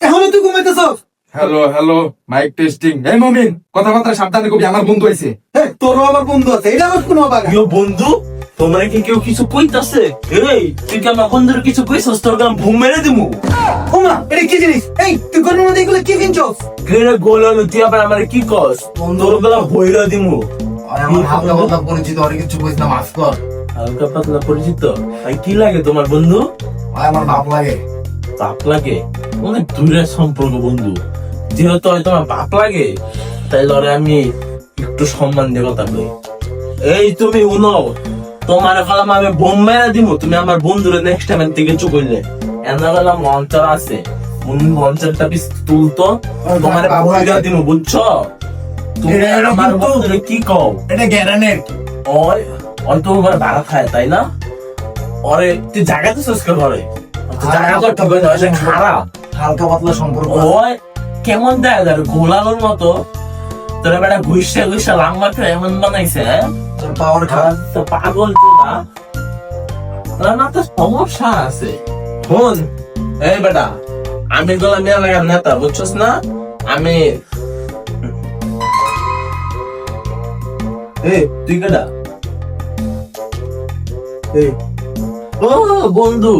এখনো তুই ঘুমাইতেছস? Hello hello, mike testing. এই মমিন, কথাবার্তা সাবধানে কবি, আমার বন্ধু আইছে। তোরও আবার বন্ধু আছে, এটা আবার কোন অবাক? ইয়ো বন্ধু, তোমরা কি কেউ কিছু কইতাছে? এই তুই কি আমার বন্ধুর কিছু কইছস? তোর গাম ঘুম মেরে দিমু। ওমা, এটা কি জিনিস? এই তুই কোন মধ্যে এগুলো কি কিনছস? কেরে গোলানো তুই আবার আমারে কি কস? তোর গলা বইরা দিমু। আমার হালকা পাতলা পরিচিত, অনেক কিছু কইস না, মাফ কর। হালকা পাতলা পরিচিত? আর কি লাগে তোমার বন্ধু? আমার বাপ লাগে। বাপ লাগে? অনেক দূরের সম্পর্ক বন্ধু। যেহেতু হয় তোমার বাপ লাগে, তাই লড়ে আমি একটু সম্মান দিয়ে কথা কই। এই তুমি উনো, তোমার কলাম আমি বোম্বাইরা দিব, তুমি আমার বন্ধুরে নেক্সট টাইম থেকে চুকইলে এনা গেলাম মঞ্চার আছে, মঞ্চারটা পিস তুলতো, তোমার বাবুরা দিব, বুঝছো? তুমি আমার বন্ধুরে কি কও? এটা গ্যারানের। ওই ওই তো আমার ভাড়া খায়, তাই না? ওরে তুই জায়গাতে সংস্কার করে, জায়গা তো ঠিক হয়ে যাবে, খারাপ। হালকা পাতলা সম্পর্ক। ওই কেমন দেখা যাবে গোলালোর মতো, তোরা বেটা ঘুষে ঘুষে লাংমাটা এমন বানাইছে, হ্যাঁ? পাওয়ার খা। তো পাগল তো না, তোর না তো সমস্যা আছে। শোন এই বেটা, আমি গোলা মেয়ে লাগার নেতা, বুঝছস না? আমি তুই কেডা? ও বন্ধু,